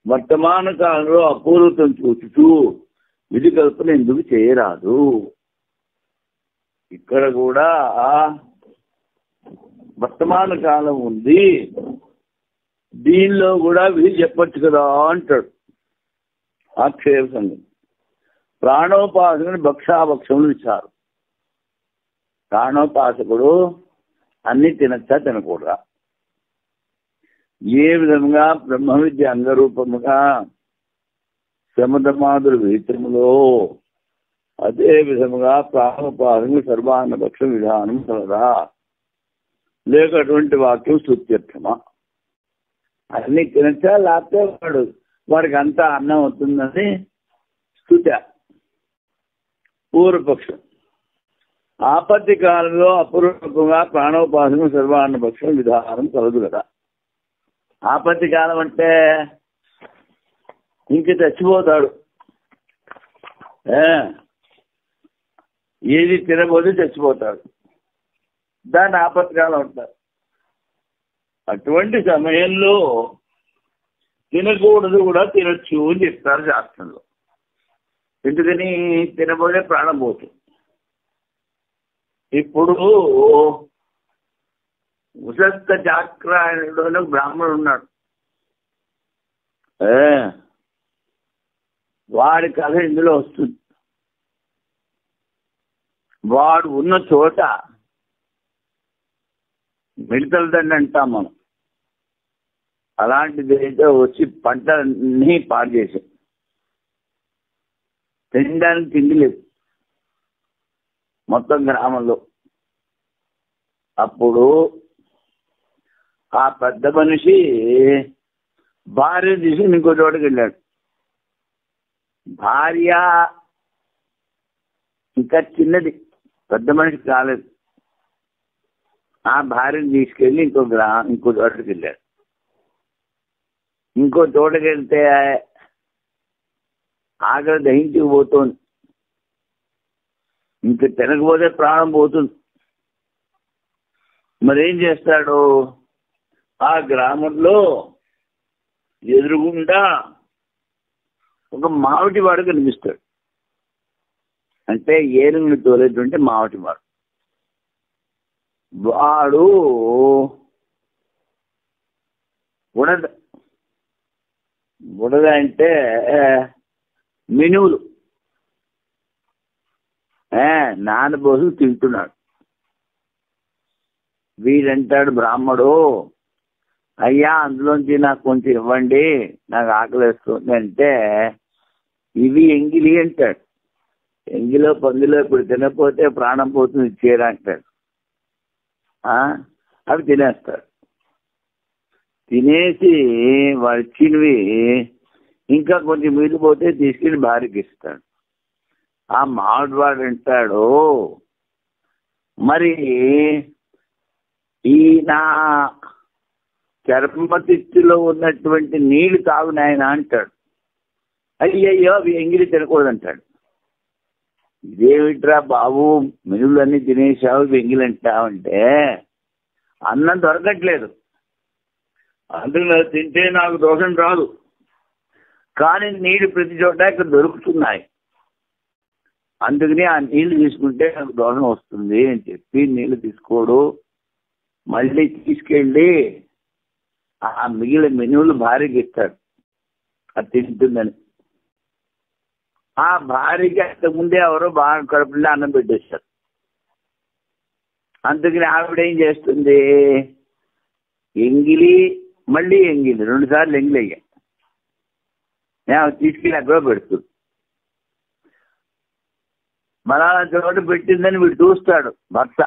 వర్తమాన కాలంలో అపూర్వతం చూచుతూ విధి కల్పన ఎందుకు చేయరాదు? ఇక్కడ కూడా వర్తమాన కాలం ఉంది, దీనిలో కూడా విధి చెప్పచ్చు కదా అంటాడు ఆక్షేప సంగతి. ప్రాణోపాసకుని భక్షాభక్షములు ఇచ్చారు. ప్రాణోపాసకుడు అన్ని తినచ్చా తినకూడదా? ఏ విధంగా బ్రహ్మ విద్య అంగరూపముగా శమధమాదుల విహితములో అదే విధముగా ప్రాణోపాసకుని సర్వాన్న భక్ష విధానం కలదా? లేక అటువంటి వాక్యం స్తుత్యర్థమా? అన్ని తినచ్చా లేకపోతే వాడికి అంతా అన్నం అవుతుందని స్తుత పూర్వపక్షం. ఆపత్తి కాలంలో అపూర్వకంగా ప్రాణోపాసన సర్వాన్న పక్షం విధానం కలదు కదా. ఆపత్తి కాలం అంటే ఇంక చచ్చిపోతాడు, ఏది తినబోతే చచ్చిపోతాడు, దాన్ని ఆపత్తి కాలం అంటారు. అటువంటి సమయంలో తినకూడదు కూడా తినొచ్చు అని చెప్తారు శాస్త్రంలో. ఎందుకని? తినబోతే ప్రాణం పోతుంది. ఇప్పుడు ఉసత్త చాక్రాయణుడు అని బ్రాహ్మణుడు ఉన్నాడు. వాడి కథ ఇందులో వస్తుంది. వాడు ఉన్న చోట మిడతల దండ అంటాం మనం, అలాంటిది ఏదో వచ్చి పంటలన్నీ పాడు చేశాయి. తినడానికి తిండి లేదు మొత్తం గ్రామంలో. అప్పుడు ఆ పెద్ద మనిషి భార్య తీసి ఇంకో చోటకి వెళ్ళాడు. భార్య ఇంకా చిన్నది, పెద్ద మనిషి కాలేదు. ఆ భార్యను తీసుకెళ్ళి ఇంకో చోటకి వెళ్ళాడు. ఇంకో చోటకి వెళ్తే ఆకలి దహించుకుపోతుంది. ఇంక తినకపోతే ప్రాణం పోతుంది. మరేం చేస్తాడు? ఆ గ్రామంలో ఎదురుగుండా ఒక మావటి వాడు కనిపిస్తాడు. అంటే ఏనుగుని తోలేటువంటి మావటి వాడు. వాడు బుడద అంటే మినువులు నానబోసు తింటున్నాడు. వీడంటాడు బ్రాహ్మడు, అయ్యా అందులోంచి నాకు కొంచెం ఇవ్వండి, నాకు ఆకలిస్తుంది అంటే, ఇవి ఎంగిలి అంటాడు. ఎంగిలో పందిలో ఇప్పుడు తినకపోతే ప్రాణం పోతుంది, ఇచ్చేరా అంటాడు. అవి తినేస్తాడు. తినేసి వాడు ఇచ్చినవి ఇంకా కొంచెం మిగిలిపోతే తీసుకెళ్ళి భార్యకి ఇస్తాడు. ఆ మామిడివాడు అంటాడు, మరి ఈ నా చర్మతిత్తులో ఉన్నటువంటి నీళ్లు తాగు నాయన అంటాడు. అయ్యయ్యో అవి ఎంగిలి తినకూడదంటాడు. ఇదేమిట్రా బాబు, మెనులన్నీ తినేసావు ఎంగిలంటావంటే అన్నం దొరకట్లేదు, అందులో తింటే నాకు దోషం రాదు, కానీ నీళ్లు ప్రతి చోట ఇక్కడ దొరుకుతున్నాయి, అందుకని ఆ నీళ్లు తీసుకుంటే నాకు దోషం వస్తుంది అని చెప్పి నీళ్లు తీసుకోడు. మళ్ళీ తీసుకెళ్ళి ఆ మిగిలిన మెనువులు భార్యకి ఇస్తాడు, అది తింటుందని. ఆ భార్యకి అంతకుముందే ఎవరో బాగా కడుపులో అన్నం పెట్టేస్తారు. అందుకని ఆవిడ ఏం చేస్తుంది, ఎంగిలి మళ్ళీ ఎంగిలి 2 సార్లు ఎంగిలి అయ్యా తీసుకెళ్ళి అక్కడ పెడుతుంది. మళ్ళా చోట పెట్టిందని వీడు చూస్తాడు భర్త.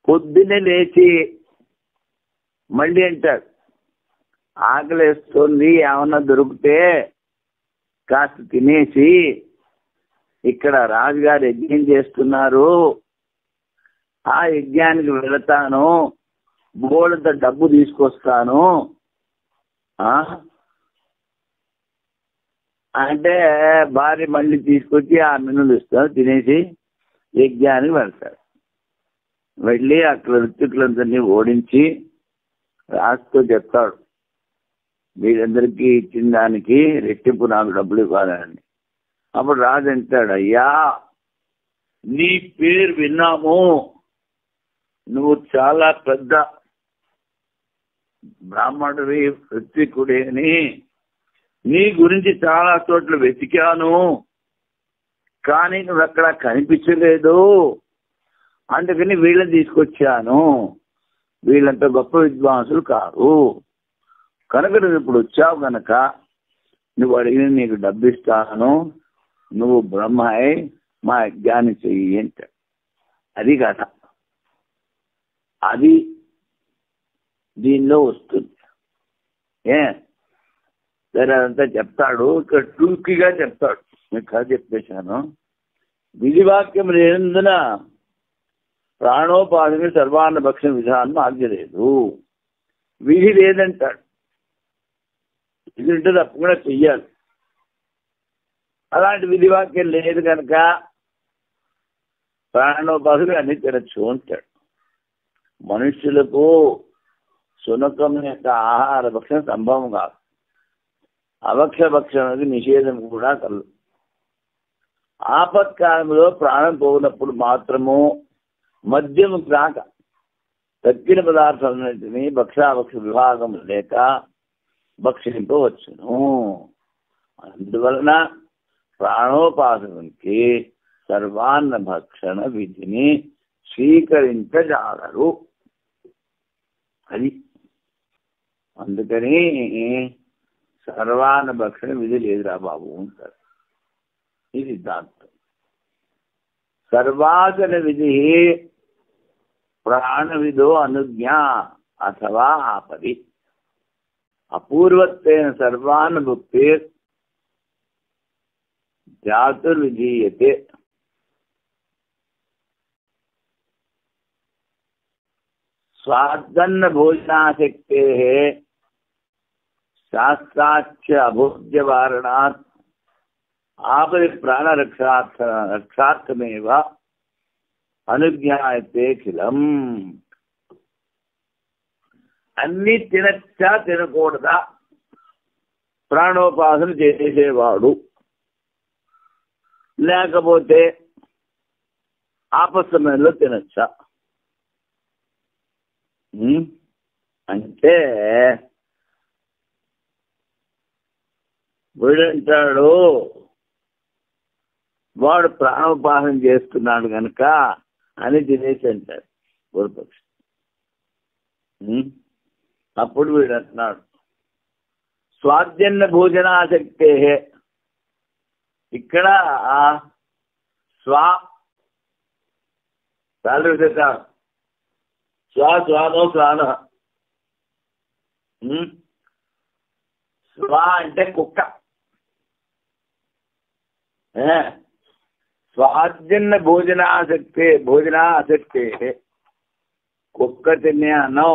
పొద్దున్నే లేచి మళ్ళీ అంటాడు, ఆకలేస్తుంది, ఏమన్నా దొరికితే కాస్త తినేసి, ఇక్కడ రాజుగారు యజ్ఞం చేస్తున్నారు, ఆ యజ్ఞానికి వెళతాను, బోళ్ళంత డబ్బు తీసుకొస్తాను అంటే భార్య మళ్ళీ తీసుకొచ్చి ఆ మెనులు ఇస్తాను, తినేసి యజ్ఞానికి వెళ్తాడు. వెళ్ళి అక్కడ ఋత్వికులందరినీ ఓడించి రాజుతో చెప్తాడు, వీళ్ళందరికీ ఇచ్చిన దానికి రెట్టింపు నాకు డబ్బులు ఇవ్వాలని. అప్పుడు రాజు అంటాడు, అయ్యా నీ పేరు విన్నాము, నువ్వు చాలా పెద్ద బ్రాహ్మణుడి ఋత్వికుడే అని, నీ గురించి చాలా చోట్ల వెతికాను, కానీ నువ్వు అక్కడ కనిపించలేదు, అందుకని వీళ్ళని తీసుకొచ్చాను, వీళ్ళంత గొప్ప విద్వాంసులు కాదు, కనుక నువ్వు ఇప్పుడు వచ్చావు కనుక నువ్వు అడిగిన నీకు డబ్బు ఇస్తాను, నువ్వు బ్రహ్మయ్య మా యజ్ఞాన్ని చెయ్యి అంట. అది కథ, అది దీనిలో వస్తుంది. సరే అదంతా చెప్తాడు, ఇక్కడ టూకీగా చెప్తాడు, మీకు కథ చెప్పేశాను. విధివాక్యం లేనందున ప్రాణోపాధిని సర్వాన్న భక్షణ విధానం ఆజ్ఞలేదు, విధి లేదంటాడు, ఇది ఉంటే తప్పకుండా చెయ్యాలి. అలాంటి విధివాక్యం లేదు కనుక ప్రాణోపాధులు అన్ని తినచ్చు అంటాడు. మనుష్యులకు శునకం యొక్క ఆహార భక్షణ సంభవం కాదు, అవక్ష భక్షణకి నిషేధం కూడా కలదు. ఆపత్కాలంలో ప్రాణం పోయినప్పుడు మాత్రము మద్యము కాక తక్కిన పదార్థాలన్నింటినీ భక్షాభక్ష విభాగం లేక భక్షింపవచ్చును. అందువలన ప్రాణోపాసనకి సర్వాన్న భక్షణ విధిని స్వీకరించజాలరు. అది అందుకని సర్వాన్న భక్షణ విధి లేదురా బాబు అంటారు. ఇది సిద్ధాంతం. సర్వాసన విధి ప్రాణవిదో అనుజ్ఞ అథవా ఆపది. అపూర్వత్వేన సర్వాన్ భుక్తి జాతుర్విధీయతే. స్వాదన్న భోజనాసక్తే శాస్త్రాచ్య అభోజ్యవారణాత్ ఆపది ప్రాణరక్షార్థమేవ అనుజ్ఞాయతే ఖిలం. అన్ని తినచ్చా తినకూడదా ప్రాణోపాసన చేసేవాడు, లేకపోతే ఆపత్ సమయంలో తినచ్చా అంటే వీడంటాడు, వాడు ప్రాణోపాసన చేస్తున్నాడు కనుక అని తినేసి అంటాడు పూర్వపక్షి. అప్పుడు వీడు అంటున్నాడు స్వాద్యన్న భోజనాసక్తే. ఇక్కడ స్వానో స్వాన. స్వా అంటే కుక్క. స్వాద్యన్న భోజనాసక్తే కుక్క తినే అన్నం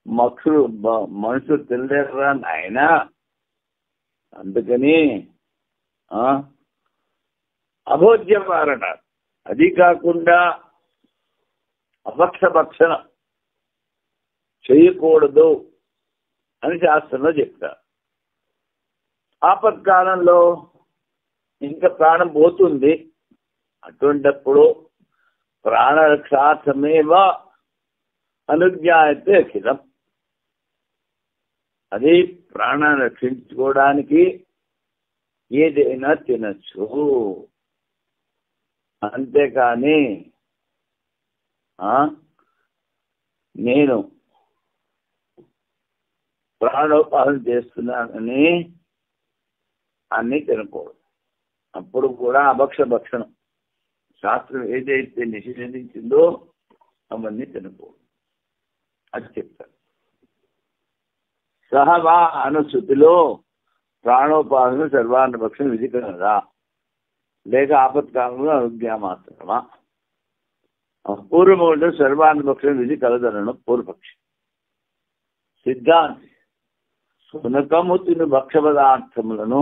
మనుషులు తినలేరురా నాయన. అందుకని అభోజ్యవారణ, అది కాకుండా అభక్షభక్షణ చేయకూడదు అని శాస్త్రంలో చెప్తారు. ఆపత్కాలంలో ఇంకా ప్రాణం పోతుంది, అటువంటిప్పుడు ప్రాణరక్షార్థమేవ అనుజ్ఞాయతే అఖిలం. అది ప్రాణాన్ని రక్షించుకోవడానికి ఏదైనా తినచ్చు. అంతేకాని నేను ప్రాణోపాసన చేస్తున్నానని అన్నీ తినకూడదు. అప్పుడు కూడా అభక్షభక్షణం. శాస్త్రం ఏదైతే నిషేధించిందో అవన్నీ తినకూడదు అది చెప్తారు. సహవా అనుశృతిలో ప్రాణోపాసన సర్వాన్నభక్షణ విధి కలదా, లేక ఆపత్కాలంలో అనుజ్ఞా మాత్రమా? పూర్వముందు సర్వాన్నభక్షణ విధి కలదనను పూర్వపక్షి. సిద్ధాంతి సునకము తిను భక్ష పదార్థములను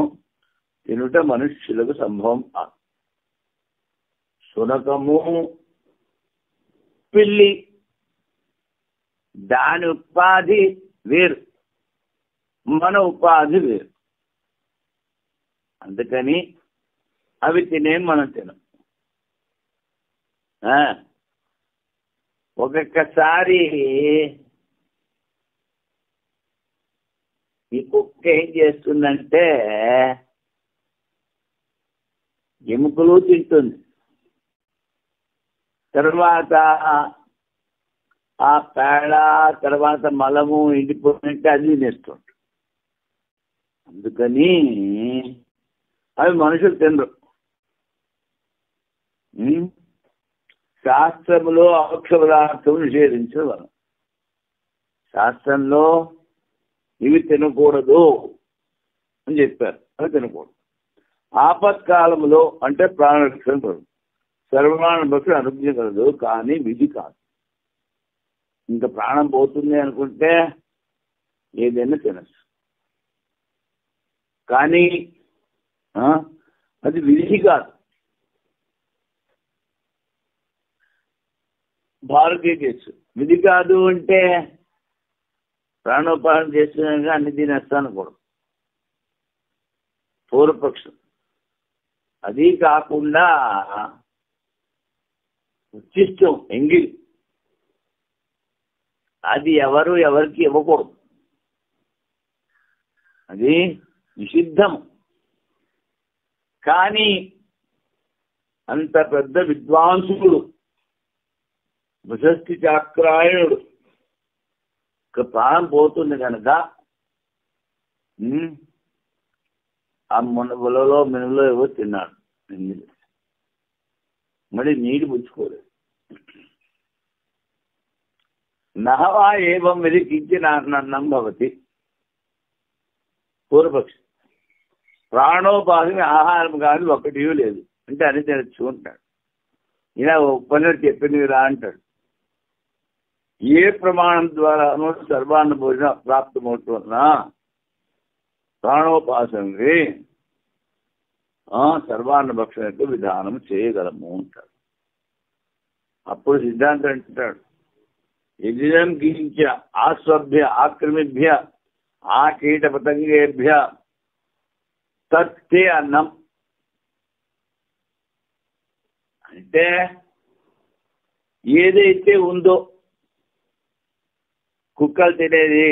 తినుట మనుష్యులకు సంభవం కాదు. సునకము, పిల్లి, దాని ఉపాధి వేరు, మన ఉపాధి వేరు. అందుకని అవి తినే మనం తినం. ఒక్కొక్కసారి ఈ కుక్క ఏం చేస్తుందంటే ఎముకలు తింటుంది, తర్వాత ఆ పేడ, తర్వాత మలము ఎండిపోతుంటే అది తినేస్తుంది. అందుకని అవి మనుషులు తినరు. శాస్త్రంలో అభక్ష పదార్థం నిషేధించిన మనం. శాస్త్రంలో ఇవి తినకూడదు అని చెప్పారు, అవి తినకూడదు. ఆపత్కాలంలో అంటే ప్రాణరక్షణ కలదు, సర్వానుభక్షణ అనుజ్ఞ కలదు, కానీ విధి కాదు. ఇంకా ప్రాణం పోతుంది అనుకుంటే ఏదైనా తినచ్చు, కానీ అది విధి కాదు. భారతీయ కేసు విధి కాదు అంటే ప్రాణోపాసన చేస్తున్నాక అన్ని తినేస్తాను కూడా పూర్వపక్షం. అది కాకుండా ఉచ్చిష్టం, ఎంగిలి, అది ఎవరికి ఇవ్వకూడదు, అది నిషిద్ధం. కానీ అంత పెద్ద విద్వాంసుడు ప్రశస్తి చాక్రాయణుడు ప్రాణం పోతుంది కనుక ఆ మునలో మినులో ఏవో తిన్నాడు, మరి నీటి పుచ్చుకోలేదు. నహవా ఏవం ఇది కించిన్నం భవతి. పూర్వపక్షి ప్రాణోపాసన ఆహారం కానీ ఒకటి లేదు అంటే అని తినచ్చు అంటాడు. ఇలా ఉపనిషత్తు చెప్పింది రా అంటాడు. ఏ ప్రమాణం ద్వారానో సర్వాన్న భోజన ప్రాప్తమవుతున్నా ప్రాణోపాసనకి సర్వాన్న భక్షణకు విధానం చేయగలము అంటాడు. అప్పుడు సిద్ధాంతం అంటాడు, యజ్ఞం కించ ఆస్వభ్య ఆక్రమిభ్య ఆ కీట పతంగేభ్య తత్తే అన్నం. అంటే ఏదైతే ఉందో కుక్కలు తినేది,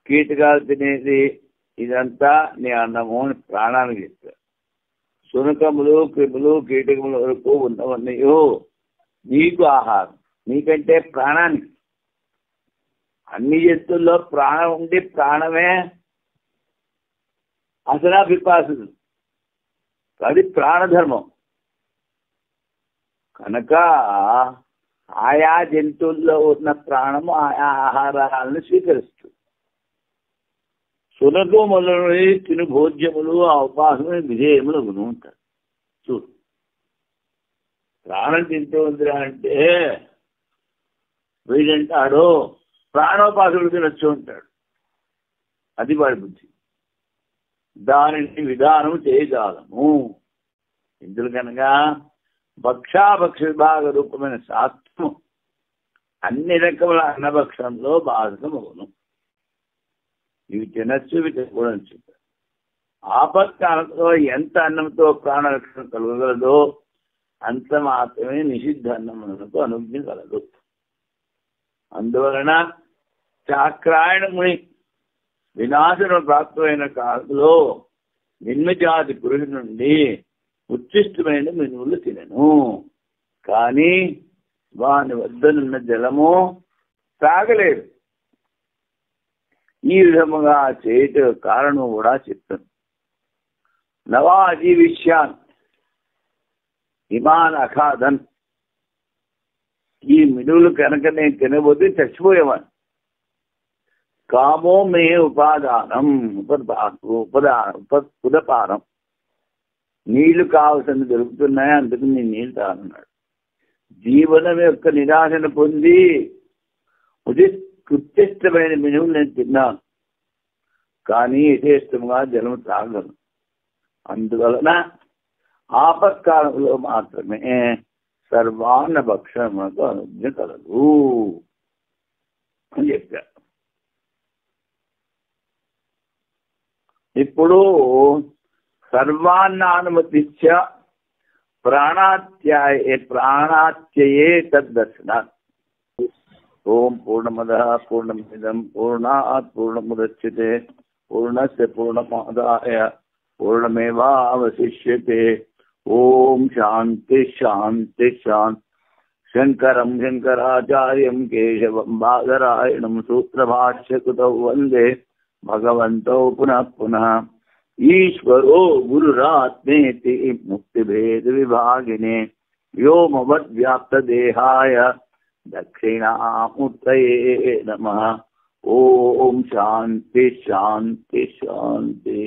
కీటకాలు తినేది, ఇదంతా నీ అన్నము అని ప్రాణానికి చెప్తారు. శునకములు, క్రిములు, కీటకముల వరకు ఉన్నవన్నీ నీకు ఆహారం, నీకంటే ప్రాణానికి. అన్ని జంతువుల్లో ప్రాణం ఉండి ప్రాణమే అసలా పిపాసుడు, అది ప్రాణధర్మం. కనుక ఆయా జంతువుల్లో ఉన్న ప్రాణము ఆయా ఆహారాలను స్వీకరిస్తుంది. సునకములను తిను భోజ్యములు ఆ ఉపాసన విధేయములు ఉంటారు. చూడు, ప్రాణం తింటూ ఉందిరా అంటే వీడంటాడు ప్రాణోపాసుడు తినొచ్చు ఉంటాడు. అది వాడి బుద్ధి. దానిని విధానం చేయజాలము. ఎందుకనగా భక్షాభక్ష విభాగ రూపమైన శాస్త్రం అన్ని రకముల అన్నభక్షంలో బాధకమవును. ఇవి తినచ్చు, ఇవి తినకూడదు. ఆపత్కాలంలో ఎంత అన్నంతో ప్రాణరక్షణ కలగగలదో అంత మాత్రమే నిషిద్ధ అన్నమునకు అనుజ్ఞ కలదు. అందువలన చాక్రాయణముని వినాశనం ప్రాప్తమైన కాలంలో నిమ్నజాతి పురుషు నుండి ఉత్కృష్టమైన మినువులు తినను, కానీ వాని వద్దనున్న జలము తాగలేదు. ఈ విధముగా చేయట కారణం కూడా చెప్తాను. నవాజీవిష్యాన్ ఇమాన్ అఖాదన్. ఈ మినువులు కనుక నేను తినబోతే చచ్చిపోయేవాడిని. కామో మే ఉపాదానం ఉదపానం. నీళ్లు కావలసిన దొరుకుతున్నాయి, అందుకు నేను నీళ్ళు తాగన్నాడు. జీవనం యొక్క నిరాశను పొంది ఉత్కృష్టమైన మినువులు నేను తిన్నాను, కానీ యథేష్టంగా జలం తాగలను. అందువలన ఆపత్కాలంలో మాత్రమే సర్వాన్న భక్షణకు అనుజ్ఞ కలదు అని చెప్పారు. ఇప్పుడు సర్వాన్నానుమతిశ్చ ప్రాణాత్యయే తద్దర్శనాత్. ఓం పూర్ణమదః పూర్ణమిదం పూర్ణాత్ పూర్ణముదచ్యతే పూర్ణస్య పూర్ణమాదాయ పూర్ణమేవావశిష్యతే. ఓం శాంతి శాంతి శాంతి. శంకరం శంకరాచార్యం కేశవం బాదరాయణం సూత్రభాష్యకృతౌ వందే భగవంతౌ పునః పునః. ఈశ్వరో గురురాత్మేతి ముక్తిభేద విభాగినే వ్యోమవద్వ్యాప్తదేహాయ దక్షిణామూర్తయే నమః. ఓం శాంతి శాంతి శాంతి.